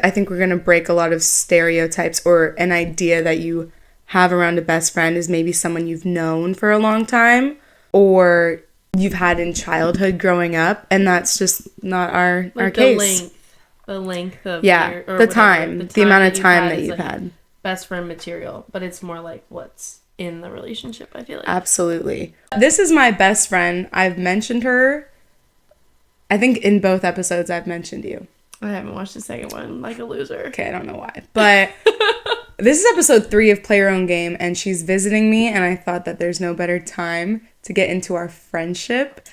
I think we're going to break a lot of stereotypes, or an idea that you have around a best friend is maybe someone you've known for a long time or you've had in childhood growing up, and that's just not our case. The length of the time, the amount of time that you've had. Best friend material, but it's more like what's in the relationship, I feel like. Absolutely. This is my best friend. I've mentioned her. I think in both episodes I've mentioned you. I haven't watched the second one, like a loser. Okay, I don't know why. But this is episode 3 of Play Your Own Game, and she's visiting me, and I thought that there's no better time to get into our friendship,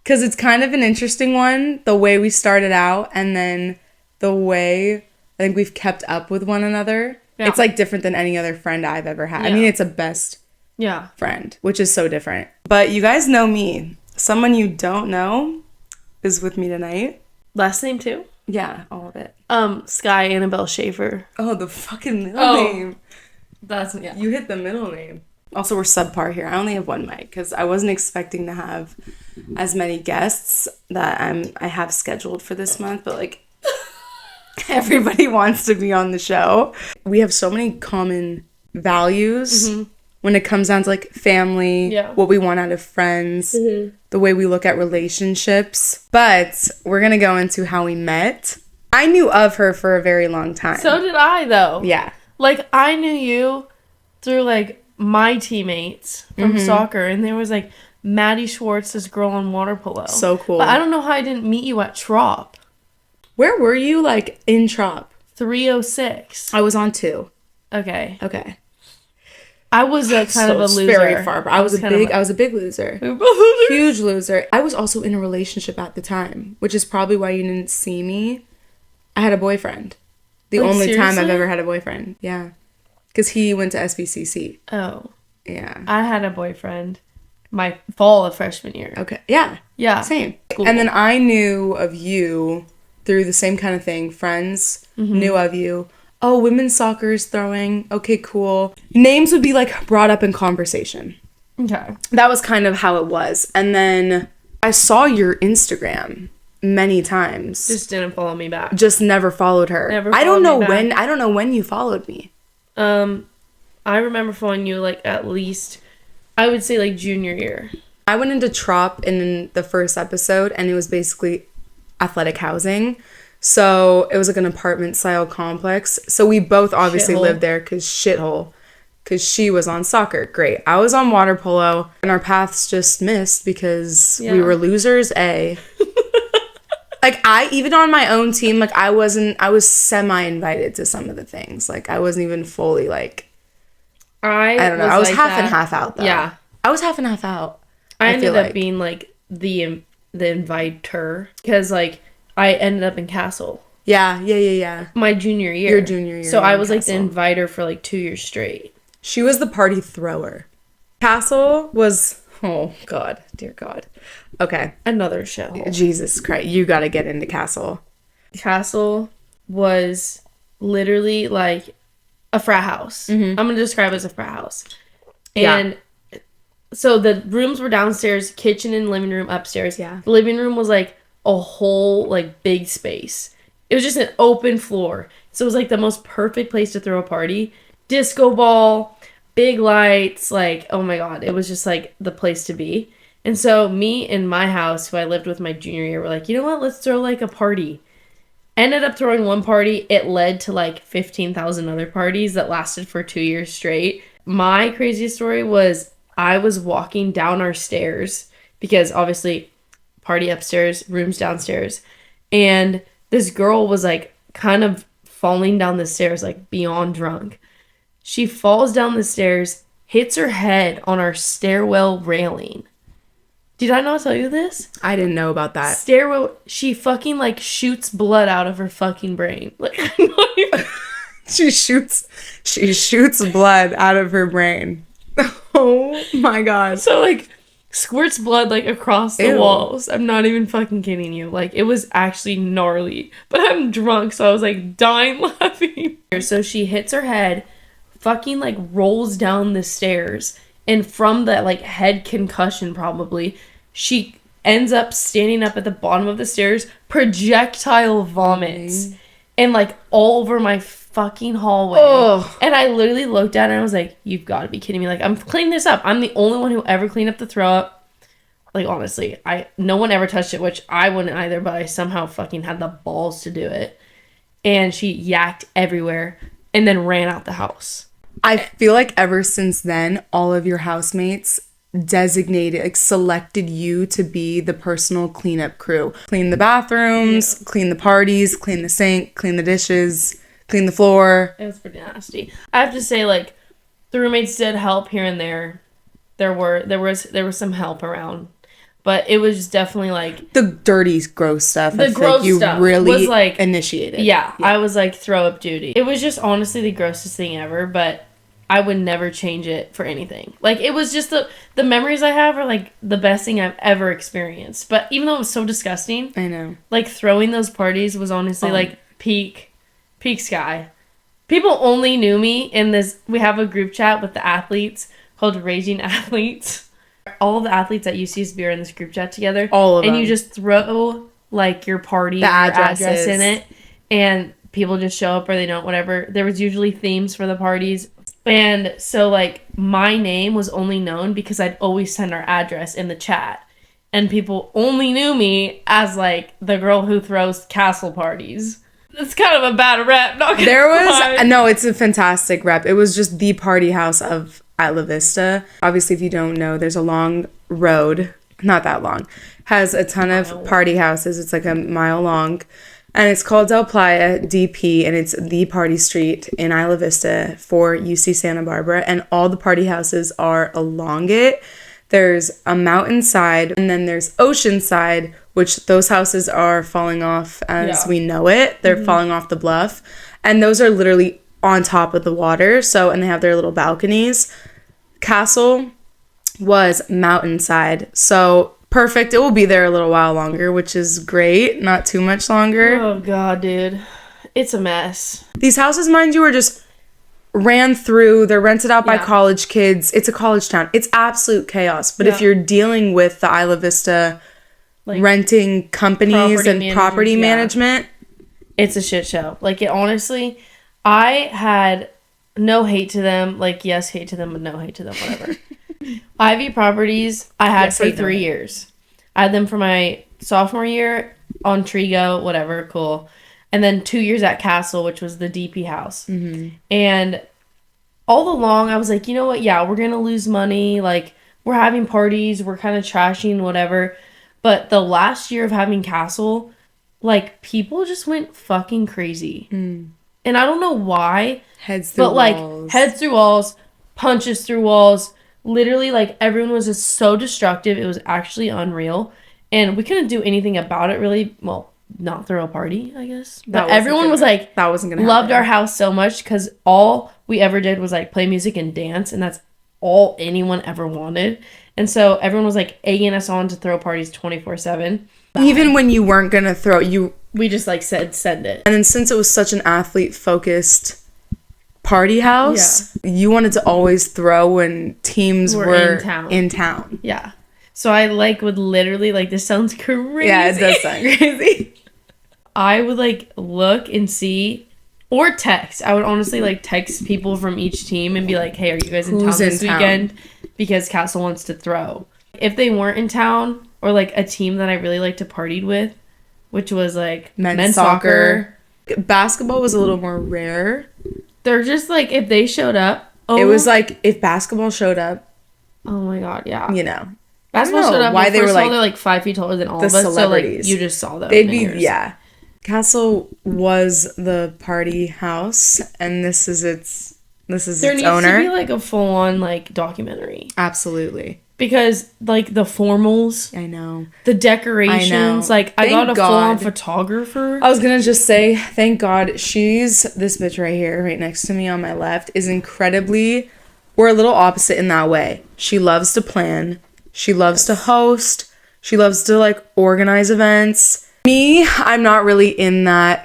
because it's kind of an interesting one, the way we started out, and then the way I think we've kept up with one another. Yeah. It's like different than any other friend I've ever had. Yeah. I mean, it's a best friend, which is so different. But you guys know me. Someone you don't know is with me tonight. Last name too? Yeah, all of it. Skye Annabelle Shaffer. Oh, the fucking middle name. Yeah. You hit the middle name. Also, we're subpar here. I only have one mic because I wasn't expecting to have as many guests that I have scheduled for this month, but like everybody wants to be on the show. We have so many common values when it comes down to like family, what we want out of friends, the way we look at relationships. But we're going to go into how we met. I knew of her for a very long time. So did I, though. Yeah. Like, I knew you through, like, my teammates from soccer. And there was, like, Madison Schwartz, this girl on water polo. So cool. But I don't know how I didn't meet you at Trop. Where were you, like, in Trop? 306. I was on 2. Okay. I was a kind of a loser. Very far. I was a big loser. Huge loser. I was also in a relationship at the time, which is probably why you didn't see me. I had a boyfriend. The only time I've ever had a boyfriend. Yeah. Because he went to SBCC. Oh. Yeah. I had a boyfriend my fall of freshman year. Okay. Yeah. Yeah. Same. Cool. And then I knew of you through the same kind of thing. Friends knew of you. Oh, women's soccer is throwing. Okay, cool. Names would be like brought up in conversation. Okay. That was kind of how it was. And then I saw your Instagram many times. Just didn't follow me back. Just never followed her. I don't know when you followed me. I remember following you like at least, I would say like junior year. I went into Trop in the first episode, and it was basically athletic housing. So it was like an apartment style complex. So we both obviously lived there because she was on soccer. Great. I was on water polo, and our paths just missed because we were losers, Like, even on my own team, like, I was semi-invited to some of the things. Like, I wasn't even fully, like, I don't know. I was like half and half out, though. Yeah. I was half and half out. I ended up being, like, the inviter. Because, like, I ended up in Castle. Yeah. My junior year. Your junior year. So I was, like, the inviter for, like, 2 years straight. She was the party thrower. Castle was... Oh, God. Dear God. Okay. Another show. Jesus Christ. You got to get into Castle. Castle was literally like a frat house. I'm going to describe it as a frat house. And so the rooms were downstairs, kitchen and living room upstairs. Yeah. The living room was like a whole like big space. It was just an open floor. So it was like the most perfect place to throw a party. Disco ball, big lights, like, oh my God. It was just like the place to be. And so me and my house, who I lived with my junior year, were like, you know what? Let's throw like a party. Ended up throwing one party. It led to like 15,000 other parties that lasted for 2 years straight. My craziest story was I was walking down our stairs because obviously party upstairs, rooms downstairs. And this girl was like kind of falling down the stairs, like beyond drunk. She falls down the stairs, hits her head on our stairwell railing. Did I not tell you this? I didn't know about that. Stairwell, she fucking like shoots blood out of her fucking brain. Like, I'm not even... she shoots blood out of her brain. Oh my God. So like squirts blood like across the walls. I'm not even fucking kidding you. Like, it was actually gnarly. But I'm drunk, so I was like dying laughing. So she hits her head, fucking like rolls down the stairs. And from the, like, head concussion, probably, she ends up standing up at the bottom of the stairs, projectile vomits. and like all over my fucking hallway. Oh. And I literally looked at it and I was like, you've got to be kidding me. Like, I'm cleaning this up. I'm the only one who ever cleaned up the throw up. Like, honestly, no one ever touched it, which I wouldn't either, but I somehow fucking had the balls to do it. And she yacked everywhere and then ran out the house. I feel like ever since then, all of your housemates designated, like, selected you to be the personal cleanup crew. Clean the bathrooms, clean the parties, clean the sink, clean the dishes, clean the floor. It was pretty nasty. I have to say, like, the roommates did help here and there. There was some help around, but it was definitely like the dirty, gross stuff. The gross you stuff really was like initiated. Yeah, I was like throw up duty. It was just honestly the grossest thing ever, but I would never change it for anything. Like, it was just the memories I have are like the best thing I've ever experienced. But even though it was so disgusting, I know. Like, throwing those parties was honestly like peak Skye. People only knew me in this. We have a group chat with the athletes called Raging Athletes. All of the athletes at UCSB are in this group chat together. All of them. And you just throw like your party, your address in it, and people just show up or they don't, whatever. There was usually themes for the parties. And so, like, my name was only known because I'd always send our address in the chat. And people only knew me as, like, the girl who throws castle parties. It's kind of a bad rep, not gonna lie. No, it's a fantastic rep. It was just the party house of Isla Vista. Obviously, if you don't know, there's a long road, not that long, has a ton of party houses. It's like a mile long. And it's called Del Playa DP, and it's the party street in Isla Vista for UC Santa Barbara. And all the party houses are along it. There's a mountainside, and then there's Oceanside, which those houses are falling off as we know it. They're falling off the bluff. And those are literally on top of the water. So, and they have their little balconies. Castle was mountainside. So, perfect. It will be there a little while longer, which is great. Not too much longer. Oh, God, dude. It's a mess. These houses, mind you, are just ran through. They're rented out by college kids. It's a college town. It's absolute chaos. But if you're dealing with the Isla Vista like renting companies and property management, it's a shit show. Like, it honestly, I had no hate to them. Like, yes, hate to them, but no hate to them, whatever. Ivy Properties, I had for 3 years. I had them for my sophomore year on Trigo, whatever, cool. And then 2 years at Castle, which was the DP house. Mm-hmm. And all along, I was like, you know what? Yeah, we're going to lose money. Like, we're having parties. We're kind of trashing, whatever. But the last year of having Castle, like, people just went fucking crazy. Mm. And I don't know why. Heads through walls. Like, heads through walls, punches through walls. Literally, like, everyone was just so destructive. It was actually unreal. And we couldn't do anything about it, really. Well, not throw a party, I guess. But everyone was like, that wasn't gonna loved happen. Our house so much because all we ever did was, like, play music and dance. And that's all anyone ever wanted. And so everyone was, like, egging us on to throw parties 24/7. Even when you weren't going to throw, we just, like, said, send it. And then since it was such an athlete-focused party house, you wanted to always throw when teams were in town. Yeah. So I, like, would literally, like, this sounds crazy. Yeah, it does sound crazy. I would, like, look and see, or text. I would honestly, like, text people from each team and be like, hey, are you guys in town this weekend? Because Castle wants to throw. If they weren't in town, or, like, a team that I really liked to partied with, which was, like, men's soccer. Basketball was a little more rare. They're just, like, if they showed up. It was, like, if basketball showed up. Oh, my God, yeah. You know. Basketball showed up. Why they were, like, they're, like, 5 feet taller than all of us. Celebrities. So, like, you just saw them. They'd be, Castle was the party house, and this is its owner. There needs to be, like, a full-on, like, documentary. Absolutely. Because, like, the formals. I know. The decorations. Like, I got a full-on photographer. I was gonna just say, thank God, she's, this bitch right here, right next to me on my left, is incredibly, we're a little opposite in that way. She loves to plan. She loves to host. She loves to, like, organize events. Me, I'm not really in that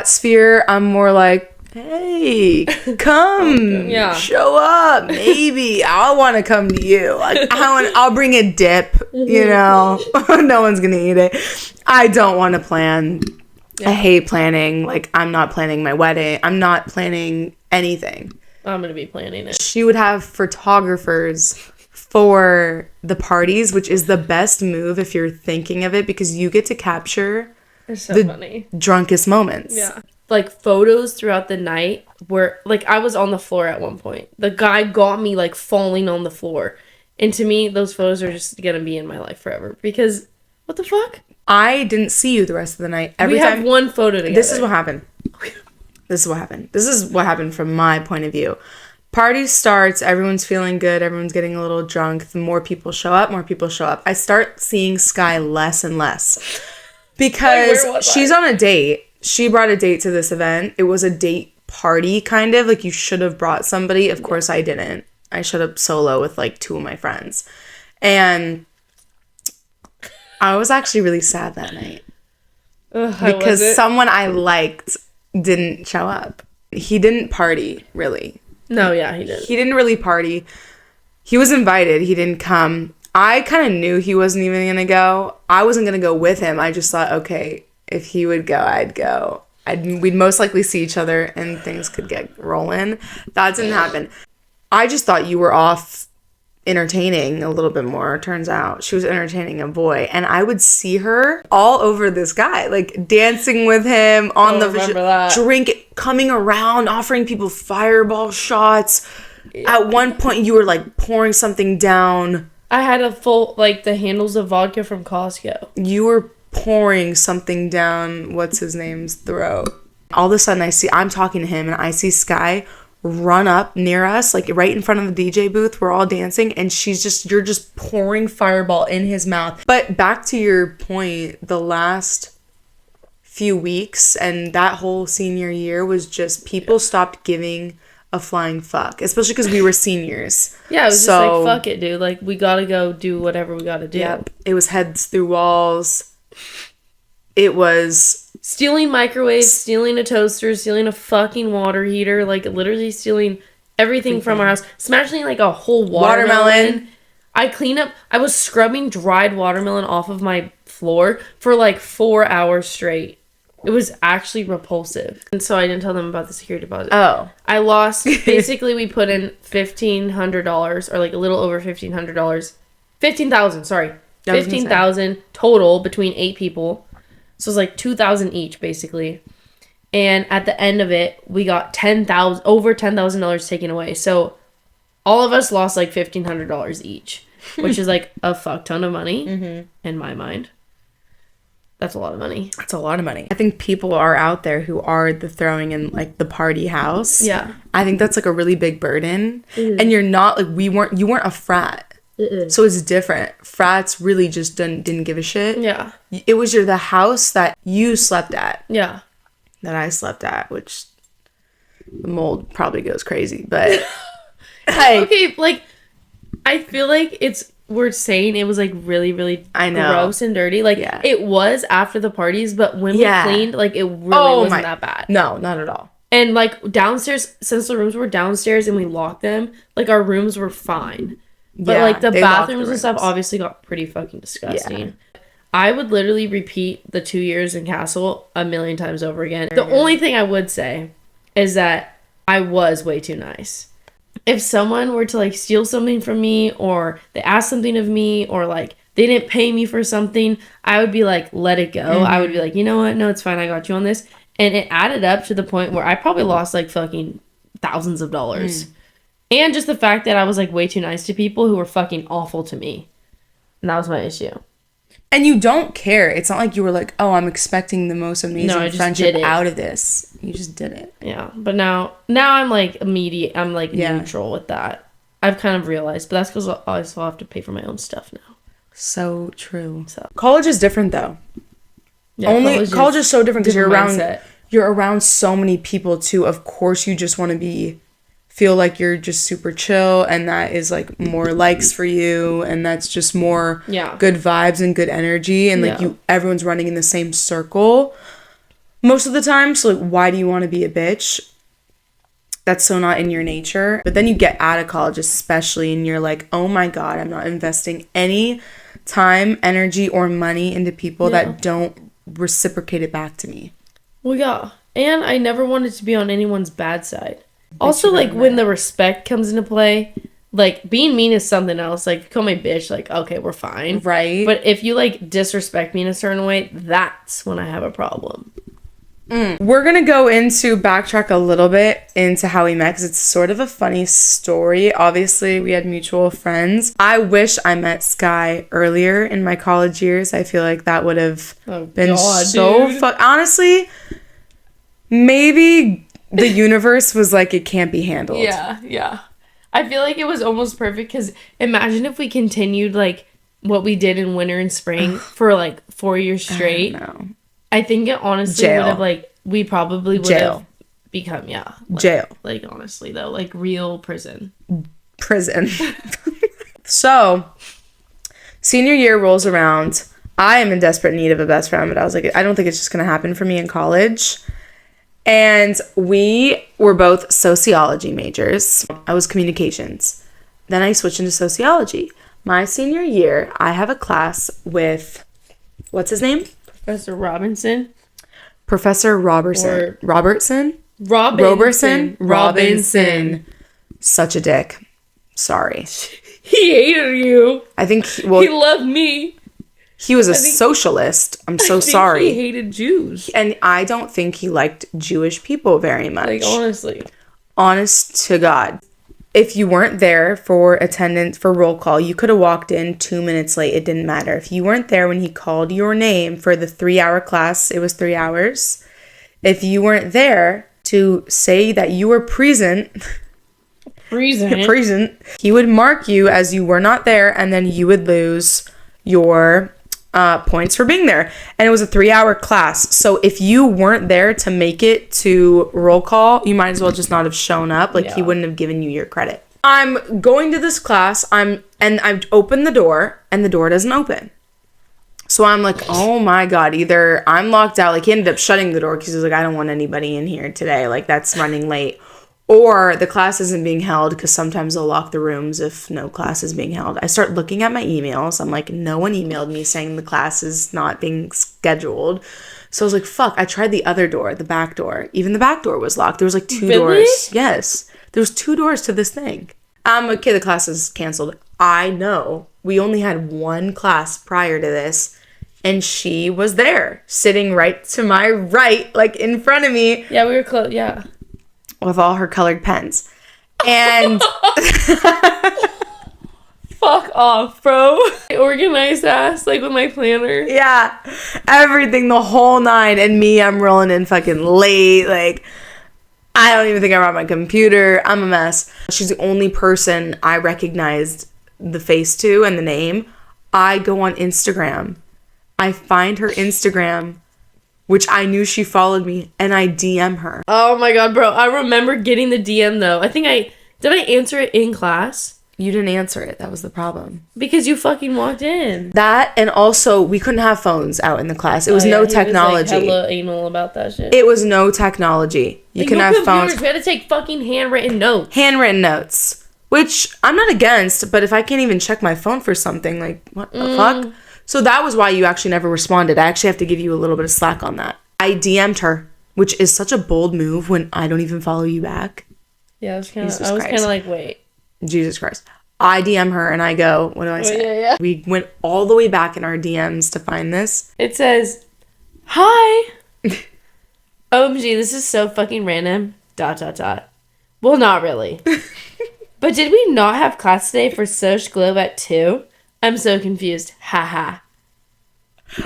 sphere. I'm more like, hey, come, show up. Maybe I want to come to you. Like, I'll bring a dip. You know, no one's gonna eat it. I don't want to plan. Yeah. I hate planning. Like, I'm not planning my wedding. I'm not planning anything. I'm going to be planning it. She would have photographers for the parties, which is the best move if you're thinking of it, because you get to capture funny drunkest moments. Yeah. Like, photos throughout the night where, like, I was on the floor at one point. The guy got me, like, falling on the floor. And to me, those photos are just going to be in my life forever. Because, what the fuck? I didn't see you the rest of the night. We have one photo together. This is what happened. This is what happened from my point of view. Party starts, everyone's feeling good, everyone's getting a little drunk. The more people show up, I start seeing Skye less and less. Because she's on a date. She brought a date to this event. It was a date party, kind of. Like, you should have brought somebody. Of course, I didn't. I showed up solo with, like, 2 of my friends. And I was actually really sad that night. Because someone I liked didn't show up. He didn't party, really. No, yeah, he didn't. He didn't really party. He was invited. He didn't come. I kind of knew he wasn't even going to go. I wasn't going to go with him. I just thought, okay, if he would go, I'd go. We'd most likely see each other and things could get rolling. That didn't happen. I just thought you were off entertaining a little bit more. Turns out she was entertaining a boy. And I would see her all over this guy, like dancing with him on drink, coming around, offering people fireball shots. Yeah. At one point, you were like pouring something down. I had a full, like, the handles of vodka from Costco. You were pouring something down what's his name's throat. All of a sudden I'm talking to him and I see Skye run up near us, like right in front of the DJ booth. We're all dancing and you're just pouring fireball in his mouth. But back to your point, the last few weeks and that whole senior year was just people stopped giving a flying fuck, especially because we were seniors. Yeah, it was just like, fuck it, dude. Like, we gotta go do whatever we gotta do. Yep. It was heads through walls. It was stealing microwaves, stealing a toaster, stealing a fucking water heater, like literally stealing everything from our house, smashing like a whole watermelon. I was scrubbing dried watermelon off of my floor for like 4 hours straight. It was actually repulsive. And so I didn't tell them about the security deposit. Oh. I lost, basically we put in $1,500 or like a little over $1,500. $15,000, sorry. $15,000 total between 8 people. So it's like $2,000 each, basically. And at the end of it, we got over $10,000 taken away. So all of us lost like $1,500 each, which is like a fuck ton of money in my mind. That's a lot of money. That's a lot of money. I think people are out there who are the throwing in like the party house. Yeah. I think that's like a really big burden. And you're not like, you weren't a frat. So it's different. Frats really just didn't give a shit. Yeah. It was the house that you slept at. Yeah. That I slept at, which the mold probably goes crazy, but okay, like I feel like we're saying it was like really, really gross and dirty. Like it was after the parties, but when we cleaned, like it really wasn't that bad. No, not at all. And like downstairs, since the rooms were downstairs and we locked them, like our rooms were fine. But like the bathrooms and stuff obviously got pretty fucking disgusting. Yeah. I would literally repeat the 2 years in Castle a million times over again. The only thing I would say is that I was way too nice. If someone were to like steal something from me or they asked something of me or like they didn't pay me for something, I would be like, let it go. I would be like, you know what? No, it's fine. I got you on this. And it added up to the point where I probably lost like fucking thousands of dollars. And just the fact that I was like way too nice to people who were fucking awful to me. And that was my issue. And you don't care. It's not like you were like, oh, I'm expecting the most amazing friendship out of this. You just did it. Yeah. But now I'm like immediate. I'm like neutral with that. I've kind of realized. But that's because I still have to pay for my own stuff now. So true. So college is different though. Yeah, college is so different because you're around so many people too. Of course you just want to feel like you're just super chill and that is like more likes for you and that's just more good vibes and good energy and like everyone's running in the same circle most of the time. So like, why do you want to be a bitch? That's so not in your nature. But then you get out of college especially and you're like, oh my God, I'm not investing any time, energy, or money into people that don't reciprocate it back to me. Well, yeah. And I never wanted to be on anyone's bad side. Also, like, when the respect comes into play, like, being mean is something else. Like, call me bitch, like, okay, we're fine. Right. But if you, like, disrespect me in a certain way, that's when I have a problem. We're going to backtrack a little bit into how we met, because it's sort of a funny story. Obviously, we had mutual friends. I wish I met Skye earlier in my college years. I feel like that would have been so fun. Honestly, maybe the universe was like, it can't be handled. Yeah. I feel like it was almost perfect, because imagine if we continued, like, what we did in winter and spring for, like, 4 years straight. I think it honestly would have, like, we probably would have become, jail. Like, honestly, though, like, real prison. So, senior year rolls around. I am in desperate need of a best friend, but I was like, I don't think it's just going to happen for me in college. And we were both sociology majors. I was communications. Then I switched into sociology. My senior year, I have a class with, what's his name? Professor Robinson. Professor Robertson. Robertson. Such a dick. Sorry. He hated you. I think, he loved me. He was a socialist. I'm so sorry. He hated Jews. And I don't think he liked Jewish people very much. Like, honestly. Honest to God. If you weren't there for attendance, for roll call, you could have walked in 2 minutes late. It didn't matter. If you weren't there when he called your name for the 3-hour class, it was 3 hours. If you weren't there to say that you were present, he would mark you as you were not there, and then you would lose your points for being there. And it was a 3-hour class. So if you weren't there to make it to roll call, you might as well just not have shown up. Like, he wouldn't have given you your credit. I'm going to this class. I've opened the door, and the door doesn't open. So I'm like, oh my God, either I'm locked out. Like, he ended up shutting the door because he was like, I don't want anybody in here today. Like, that's running late. Or the class isn't being held, because sometimes they'll lock the rooms if no class is being held. I start looking at my emails. I'm like, no one emailed me saying the class is not being scheduled. So I was like, fuck. I tried the other door, the back door. Even the back door was locked. There was like 2 doors. Yes. There was 2 doors to this thing. Okay, the class is canceled. I know. We only had 1 class prior to this. And she was there, sitting right to my right, like in front of me. Yeah, we were close. Yeah. With all her colored pens. And fuck off, bro. Organized ass, like with my planner. Yeah. Everything, the whole 9. And me, I'm rolling in fucking late. Like, I don't even think I brought my computer. I'm a mess. She's the only person I recognized the face to and the name. I go on Instagram. I find her Instagram, which I knew she followed me, and I DM her. Oh my God, bro. I remember getting the DM, though. Did I answer it in class? You didn't answer it. That was the problem. Because you fucking walked in. That, and also, we couldn't have phones out in the class. It was no technology. He was, like, hella anal about that shit. It was no technology. You can have phones. We had to take fucking handwritten notes. Handwritten notes. Which, I'm not against, but if I can't even check my phone for something, like, what the fuck? So that was why you actually never responded. I actually have to give you a little bit of slack on that. I DM'd her, which is such a bold move when I don't even follow you back. Yeah, I was kind of like, wait. Jesus Christ. I DM her and I go, what do I say? Yeah. We went all the way back in our DMs to find this. It says, hi. OMG, this is so fucking random. ... Well, not really. But did we not have class today for Soch Globe at 2? I'm so confused. Haha.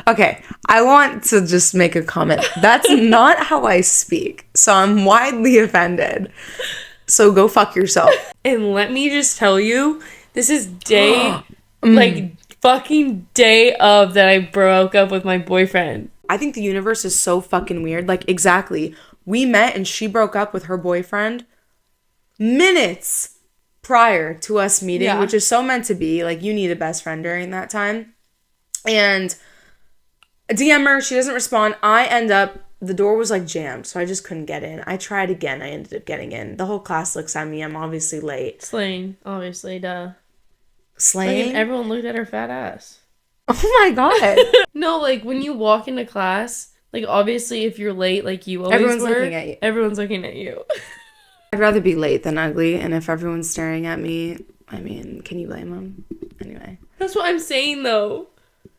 Okay, I want to just make a comment. That's not how I speak. So I'm widely offended. So go fuck yourself. And let me just tell you, this is fucking day of that I broke up with my boyfriend. I think the universe is so fucking weird. Like, exactly. We met and she broke up with her boyfriend minutes prior to us meeting, which is so meant to be. Like, you need a best friend during that time. And DM her, she doesn't respond. The door was like jammed, so I just couldn't get in. I tried again, I ended up getting in. The whole class looks at me, I'm obviously late. Slaying, obviously, duh. Slaying? Like, everyone looked at her fat ass. Oh my God. No, like, when you walk into class, Like, obviously, if you're late, like you always Everyone's were, looking at you. Everyone's looking at you. I'd rather be late than ugly, and if everyone's staring at me, I mean, can you blame them? Anyway. That's what I'm saying, though.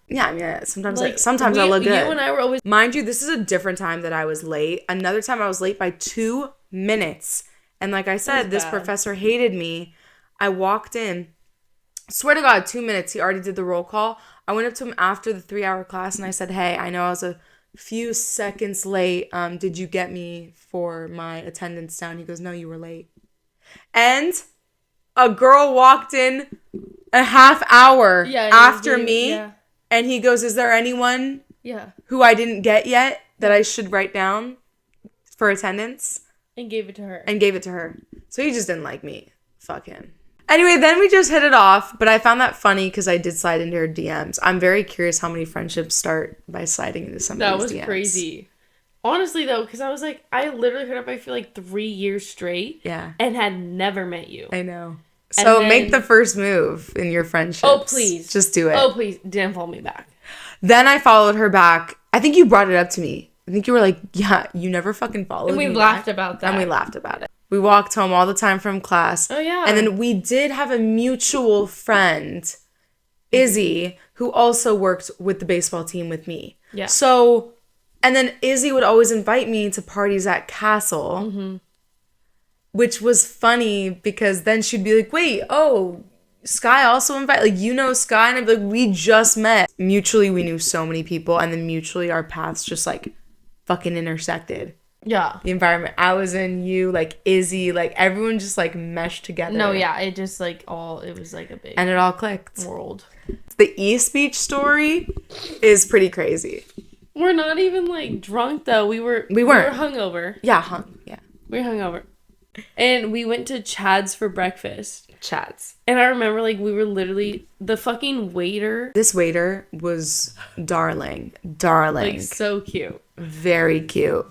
Yeah, I mean, sometimes Like, I look good. You and I were always... Mind you, this is a different time that I was late. Another time I was late by 2 minutes. And like I said, this professor hated me. I walked in. Swear to God, 2 minutes. He already did the roll call. I went up to him after the 3-hour class and I said, hey, I know I was a few seconds late. Did you get me for my attendance down? He goes, no, you were late. And a girl walked in a half hour after me. Yeah. And he goes, is there anyone who I didn't get yet that I should write down for attendance? And gave it to her. So he just didn't like me. Fuck him. Anyway, then we just hit it off. But I found that funny because I did slide into her DMs. I'm very curious how many friendships start by sliding into somebody's DMs. That was crazy. Honestly, though, because I was like, I literally heard up, I feel like 3 years straight. Yeah. And had never met you. I know. So make the first move in your friendships. Oh, please. Just do it. Oh, please. Didn't follow me back. Then I followed her back. I think you brought it up to me. I think you were like, yeah, you never fucking followed me. And we laughed about that. And we laughed about it. We walked home all the time from class. Oh, yeah. And then we did have a mutual friend, Izzy, who also worked with the baseball team with me. Yeah. So, and then Izzy would always invite me to parties at Castle. Mm-hmm. Which was funny because then she'd be like, wait, oh, Skye also invited, like, you know Skye? And I'd be like, we just met. Mutually, we knew so many people, and then mutually our paths just, like, fucking intersected. Yeah. The environment I was in, you, like, Izzy, like, everyone just, like, meshed together. No, yeah, it just, like, it was, like, a big... And it all clicked. World. The East Beach story is pretty crazy. We're not even, like, drunk, though. We weren't. We were hungover. Yeah, We were hungover. And we went to Chad's for breakfast. Chad's. And I remember, like, we were literally... The fucking waiter... This waiter was darling. Darling. Like, so cute. Very cute.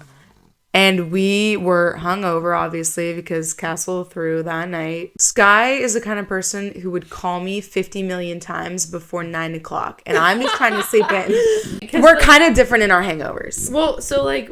And we were hungover, obviously, because Castle threw that night. Skye is the kind of person who would call me 50 million times before 9 o'clock. And I'm just trying to sleep in. We're, like, kind of different in our hangovers. Well, so, like,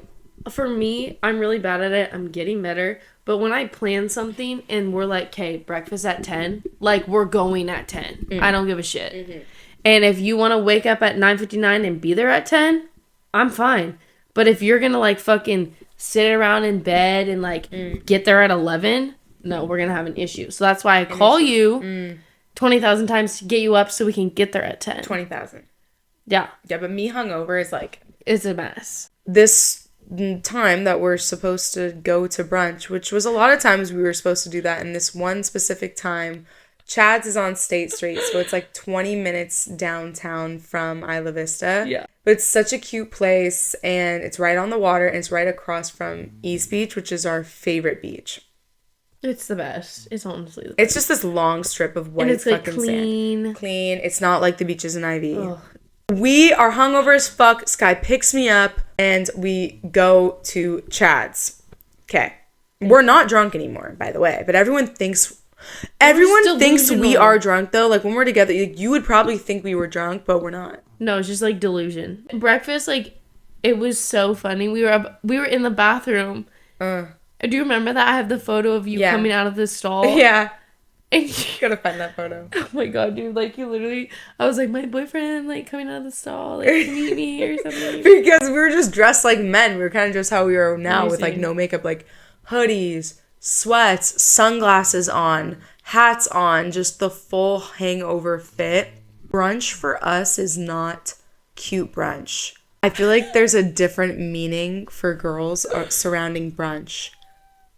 for me, I'm really bad at it. I'm getting better. But when I plan something and we're like, okay, breakfast at 10, like, we're going at 10. I don't give a shit. Mm-hmm. And if you want to wake up at 9:59 and be there at 10, I'm fine. But if you're going to, like, fucking sit around in bed and, like, get there at 11, no, we're going to have an issue. So that's why I call you 20,000 times to get you up so we can get there at 10. 20,000. Yeah. Yeah, but me hungover is, like... It's a mess. This time that we're supposed to go to brunch, which was a lot of times we were supposed to do that, and this one specific time, Chad's is on State Street, so it's like 20 minutes downtown from Isla Vista. Yeah. But it's such a cute place, and it's right on the water, and it's right across from East Beach, which is our favorite beach. It's the best. It's honestly the best. It's just this long strip of white fucking sand. Clean. It's not like the beaches in Ivy. Ugh. We are hungover as fuck. Skye picks me up and we go to Chad's. Okay. We're not drunk anymore, by the way, but everyone thinks we are drunk, though. Like, when we're together, you would probably think we were drunk, but we're not. No, it's just, like, delusion. Breakfast, like, it was so funny. We were in the bathroom. Do you remember that? I have the photo of you coming out of the stall. Yeah. And you gotta find that photo. Oh my god, dude! Like, you literally, I was like, my boyfriend, like, coming out of the stall, like, meet me or something. Because we were just dressed like men. We were kind of just how we are now, with, like, no makeup, like hoodies, sweats, sunglasses on, hats on, just the full hangover fit. Brunch for us is not cute brunch. I feel like there's a different meaning for girls surrounding brunch.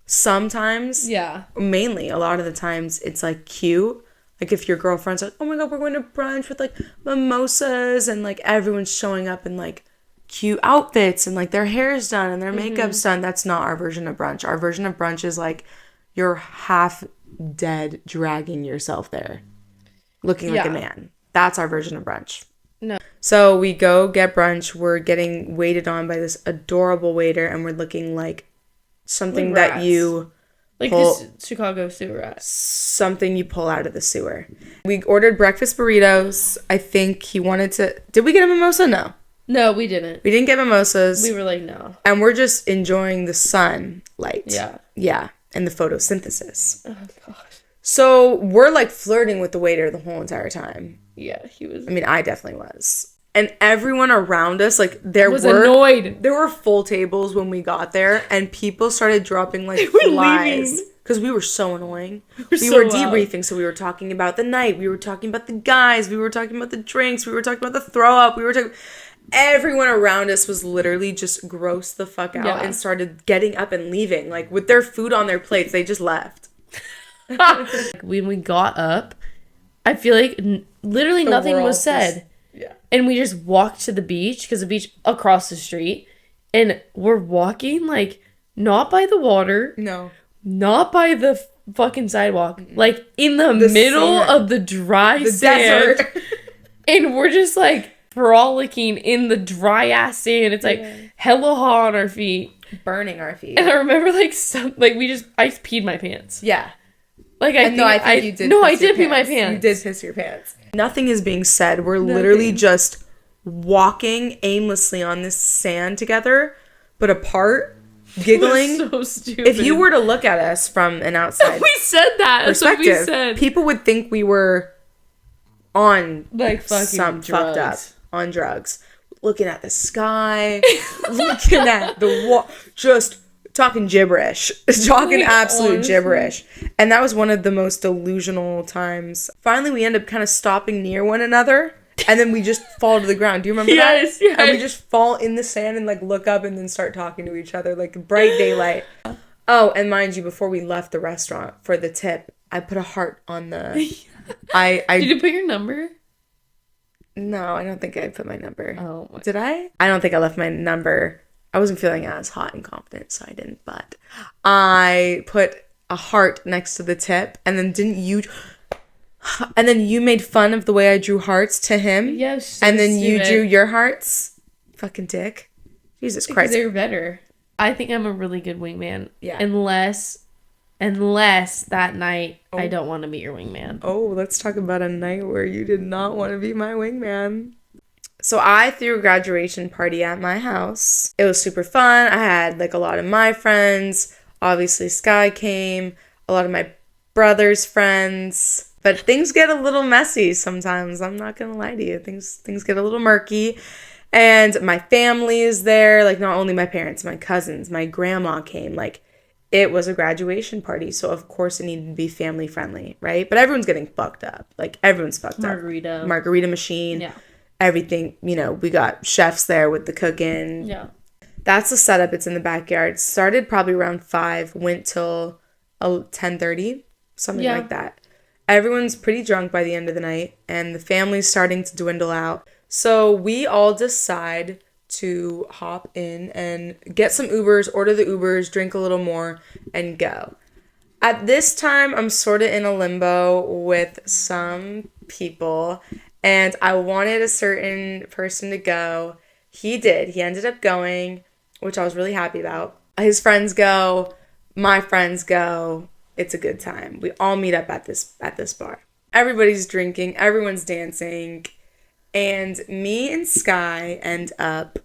Sometimes, mainly, a lot of the times, it's, like, cute. Like, if your girlfriend's like, oh my god, we're going to brunch with, like, mimosas, and, like, everyone's showing up in, like, cute outfits, and, like, their hair's done, and their makeup's done. That's not our version of brunch. Our version of brunch is, like, you're half dead dragging yourself there, looking like a man. That's our version of brunch. No. So, we go get brunch. We're getting waited on by this adorable waiter, and we're looking like something like that you like this Chicago sewer rat. Something you pull out of the sewer. We ordered breakfast burritos. I think he wanted to... Did we get a mimosa? No. No, we didn't. We didn't get mimosas. We were like, no. And we're just enjoying the sunlight. Yeah. Yeah. And the photosynthesis. Oh, gosh. So we're like flirting with the waiter the whole entire time. Yeah, he was. I mean, I definitely was. And everyone around us, like, there was annoyed. There were full tables when we got there, and people started dropping like were flies. Because we were so annoying. We so were loud. debriefing, so we were talking about the night. We were talking about the guys. We were talking about the drinks. We were talking about the throw up. We were talking... Everyone around us was literally just grossed the fuck out and started getting up and leaving. Like, with their food on their plates, they just left. When we got up, I feel like literally nothing was said. Yeah. And we just walked to the beach, because the beach across the street, and we're walking, like, not by the water. No. Not by the fucking sidewalk. Like, in the middle sand. of the dry sand. Desert. And we're just, like, frolicking in the dry-ass sand. It's, like, hella hot on our feet. Burning our feet. And I remember, like, I peed my pants. Yeah. Like, I think you did. No, I did pee my pants. You did piss your pants. Nothing is being said. We're literally just walking aimlessly on this sand together, but apart, giggling. So stupid. If you were to look at us from an outside we said that. That's what we said. people would think we were on like fucking some drugs. fucked up on drugs. Looking at the sky, looking at the wall, just talking gibberish, talking absolute honestly. gibberish. And that was one of the most delusional times. Finally, we end up kind of stopping near one another, and then we just fall to the ground. Do you remember that? Yes. And we just fall in the sand and like look up and then start talking to each other like bright daylight. Oh, and mind you, before we left the restaurant for the tip, I put a heart on the... Did you put your number? No, I don't think I put my number. Oh. Did I? I don't think I left my number. I wasn't feeling as hot and confident, so I didn't. But I put a heart next to the tip, and then didn't you... And then you made fun of the way I drew hearts to him. Yes. So and then you drew your hearts. Fucking dick. Jesus Christ. They're better. I think I'm a really good wingman. Yeah. Unless that night I don't want to be your wingman. Oh, let's talk about a night where you did not want to be my wingman. So I threw a graduation party at my house. It was super fun. I had like a lot of my friends. Obviously, Skye came. A lot of my brother's friends. But things get a little messy sometimes. I'm not going to lie to you. Things get a little murky. And my family is there. Like, not only my parents, my cousins, my grandma came. Like, it was a graduation party. So, of course, it needed to be family friendly, right? But everyone's getting fucked up. Like, everyone's fucked up. Margarita machine. Yeah. Everything. You know, we got chefs there with the cooking. Yeah. That's the setup. It's in the backyard. Started probably around 5. Went till 10:30. Something like that. Everyone's pretty drunk by the end of the night, and the family's starting to dwindle out. So we all decide to hop in and get some Ubers, order the Ubers, drink a little more, and go. At this time, I'm sort of in a limbo with some people, and I wanted a certain person to go. He did. He ended up going, which I was really happy about. His friends go. My friends go. It's a good time. We all meet up at this bar. Everybody's drinking, everyone's dancing, and me and Skye end up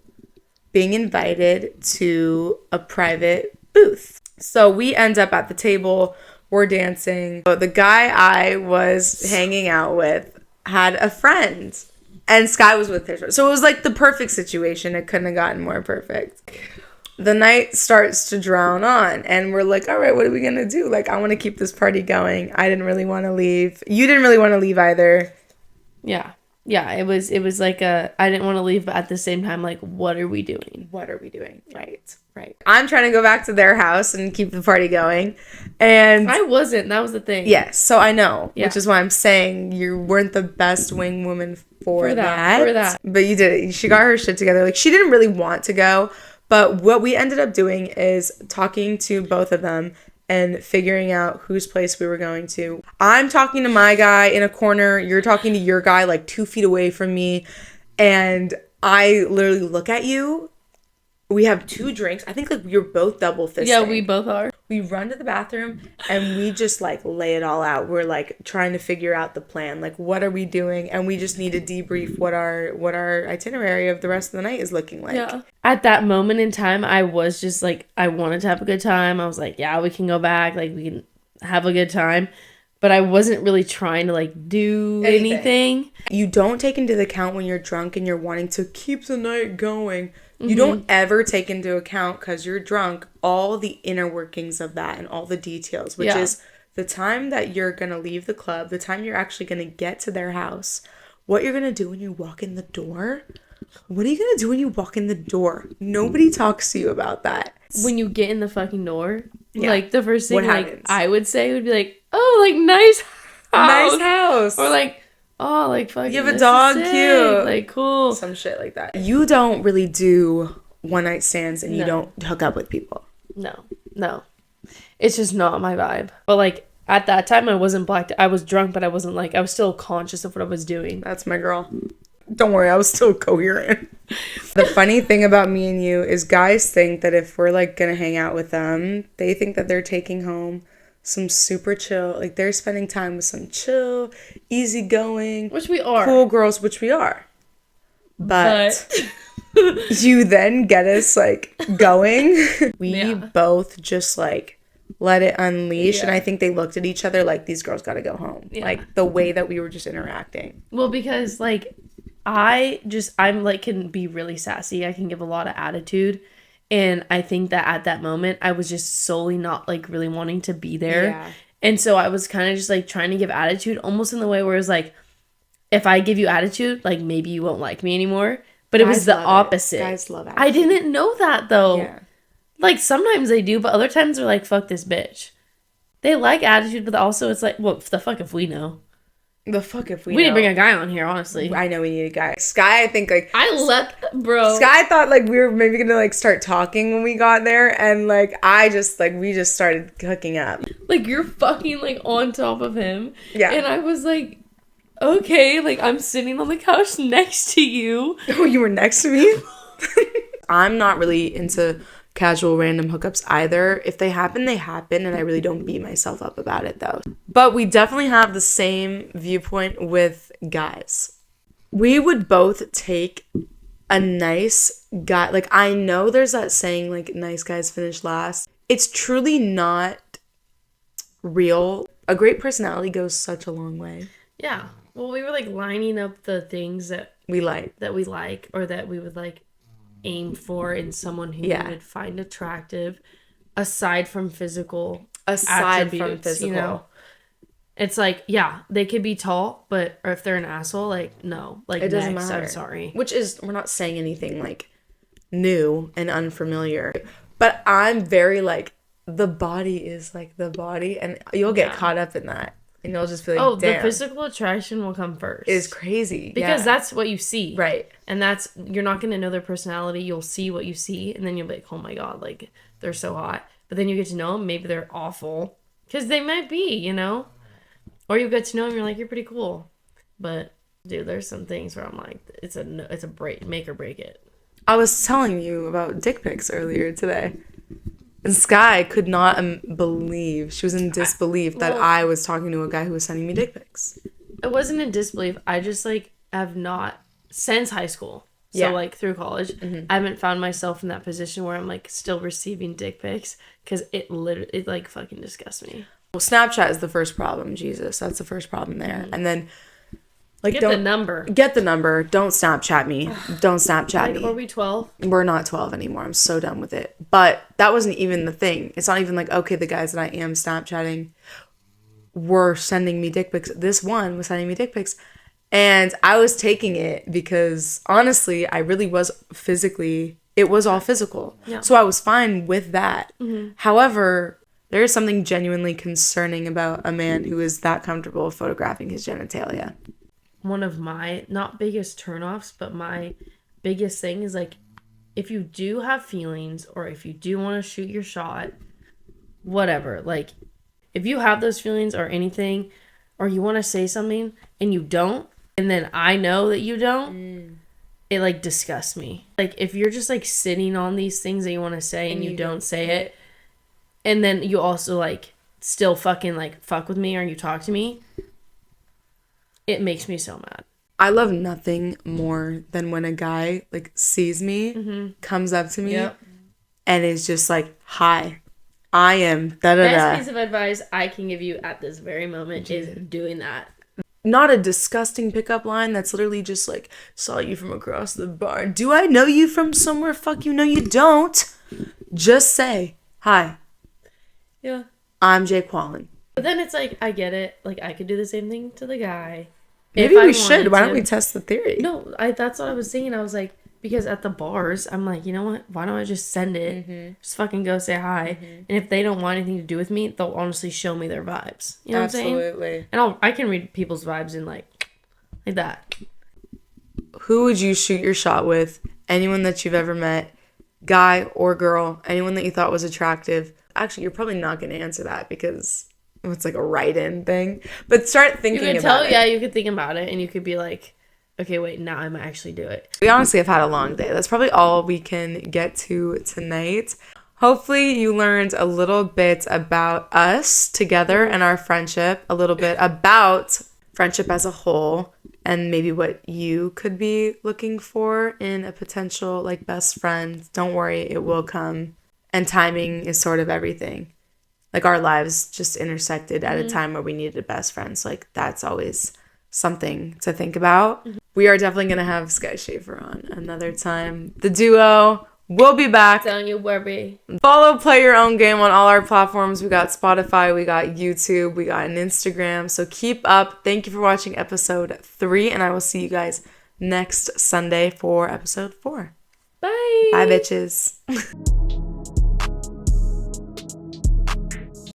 being invited to a private booth. So we end up at the table, we're dancing. So the guy I was hanging out with had a friend, and Skye was with his friend. So it was like the perfect situation. It couldn't have gotten more perfect. The night starts to drown on, and we're like, all right, what are we going to do? Like, I want to keep this party going. I didn't really want to leave. You didn't really want to leave either. Yeah. Yeah, it was like I didn't want to leave, but at the same time, like, what are we doing? What are we doing? Right. I'm trying to go back to their house and keep the party going. And I wasn't. That was the thing. Yes, so I know, which is why I'm saying you weren't the best wing woman for that. But you did it. She got her shit together. Like, she didn't really want to go. But what we ended up doing is talking to both of them and figuring out whose place we were going to. I'm talking to my guy in a corner. You're talking to your guy like 2 feet away from me. And I literally look at you. We have 2 drinks. I think like you're both double fisting. Yeah, we both are. We run to the bathroom and we just like lay it all out. We're like trying to figure out the plan. Like, what are we doing? And we just need to debrief what our itinerary of the rest of the night is looking like. Yeah. At that moment in time, I was just like, I wanted to have a good time. I was like, yeah, we can go back. Like, we can have a good time. But I wasn't really trying to like do anything. You don't take into account when you're drunk and you're wanting to keep the night going. You don't ever take into account, because you're drunk, all the inner workings of that and all the details, which is the time that you're going to leave the club, the time you're actually going to get to their house, what you're going to do when you walk in the door. What are you going to do when you walk in the door? Nobody talks to you about that. When you get in the fucking door, like, the first thing like I would say would be like, oh, like, nice house. Or like, oh, like, fucking, you have a dog, cute. Like, cool. Some shit like that. You don't really do one night stands and you don't hook up with people. No. It's just not my vibe. But, like, at that time, I wasn't blacked. I was drunk, but I wasn't, like, I was still conscious of what I was doing. That's my girl. Don't worry, I was still coherent. The funny thing about me and you is guys think that if we're, like, gonna hang out with them, they think that they're taking home some super chill, like, they're spending time with some chill, easygoing, which we are, cool girls, which we are. But you then get us, like, going. We both just, like, let it unleash. And I think they looked at each other like, these girls gotta go home. Like, the way that we were just interacting. Well, because, like, I'm like, can be really sassy. I can give a lot of attitude. And I think that at that moment, I was just solely not, like, really wanting to be there. Yeah. And so I was kind of just, like, trying to give attitude, almost in the way where it's like, if I give you attitude, like, maybe you won't like me anymore. But it was the opposite. Guys love attitude. I didn't know that, though. Yeah. Like, sometimes they do, but other times they're like, fuck this bitch. They like attitude, but also it's like, well, the fuck if we know. The fuck if we need to bring a guy on here, honestly. I know we need a guy. Skye, I think, like... Bro. Skye thought, like, we were maybe gonna, like, start talking when we got there. And, like, we just started hooking up. Like, you're fucking, like, on top of him. Yeah. And I was like, okay, like, I'm sitting on the couch next to you. Oh, you were next to me? I'm not really into casual random hookups either. If they happen, they happen, and I really don't beat myself up about it, though. But we definitely have the same viewpoint with guys. We would both take a nice guy. Like, I know there's that saying, like, nice guys finish last. It's truly not real. A great personality goes such a long way. Yeah. Well, we were, like, lining up the things that we like, or that we would, like, aim for in someone who we would find attractive, aside from physical attributes, you know? It's like, yeah, they could be tall, but or if they're an asshole, like, no, like, it doesn't matter. I'm sorry. Which is, we're not saying anything, like, new and unfamiliar, but I'm very, like, the body is, like, the body, and you'll get caught up in that. And you'll just feel like, damn. The physical attraction will come first. Is crazy. Because that's what you see. Right. And you're not going to know their personality. You'll see what you see. And then you'll be like, oh my God, like, they're so hot. But then you get to know them. Maybe they're awful. Because they might be, you know? Or you get to know them. You're like, you're pretty cool. But, dude, there's some things where I'm like, it's a break, make or break it. I was telling you about dick pics earlier today. And Skye could not believe, she was in disbelief that I was talking to a guy who was sending me dick pics. It wasn't in disbelief. I just, like, have not, since high school, so, like, through college, I haven't found myself in that position where I'm, like, still receiving dick pics, because it like, fucking disgusts me. Well, Snapchat is the first problem, Jesus. That's the first problem there. And then, like, Get the number. Don't Snapchat me. Don't Snapchat me. Are we 12? We're not 12 anymore. I'm so done with it. But that wasn't even the thing. It's not even like, okay, the guys that I am Snapchatting were sending me dick pics. This one was sending me dick pics. And I was taking it because, honestly, I really was physically, it was all physical. Yeah. So I was fine with that. Mm-hmm. However, there is something genuinely concerning about a man who is that comfortable photographing his genitalia. One of my, not biggest turnoffs, but my biggest thing is, like, if you do have feelings or if you do want to shoot your shot, whatever, like, if you have those feelings or anything, or you want to say something and you don't, and then I know that you don't, it, like, disgusts me. Like, if you're just, like, sitting on these things that you want to say and you don't say it, and then you also like still fucking like fuck with me or you talk to me, it makes me so mad. I love nothing more than when a guy like sees me, comes up to me, and is just like, "Hi, I am da da da." Best piece of advice I can give you at this very moment is doing that. Not a disgusting pickup line that's literally just like, "Saw you from across the bar. Do I know you from somewhere? Fuck you, no you don't." Just say, "Hi, Yeah. I'm Jake Wallen." But then it's like, I get it. Like, I could do the same thing to the guy. Maybe we should. Why don't we test the theory? No, that's what I was thinking. I was like, because at the bars, I'm like, you know what? Why don't I just send it? Just fucking go say hi. And if they don't want anything to do with me, they'll honestly show me their vibes. You know what I'm saying? Absolutely. And I can read people's vibes in like that. Who would you shoot your shot with? Anyone that you've ever met, guy or girl, anyone that you thought was attractive. Actually, you're probably not going to answer that because it's like a write-in thing. But start thinking about it. Yeah, you could think about it and you could be like, okay, wait, now I might actually do it. We honestly have had a long day. That's probably all we can get to tonight. Hopefully you learned a little bit about us together and our friendship, a little bit about friendship as a whole, and maybe what you could be looking for in a potential like best friend. Don't worry, it will come. And timing is sort of everything. Like our lives just intersected at a time where we needed a best friend. So like that's always something to think about. We are definitely going to have Skye Shaffer on another time. The duo will be back. Don't you worry. Follow Play Your Own Game on all our platforms. We got Spotify, we got YouTube, we got an Instagram. So keep up. Thank you for watching episode 3, and I will see you guys next Sunday for episode 4. Bye. Bye, bitches.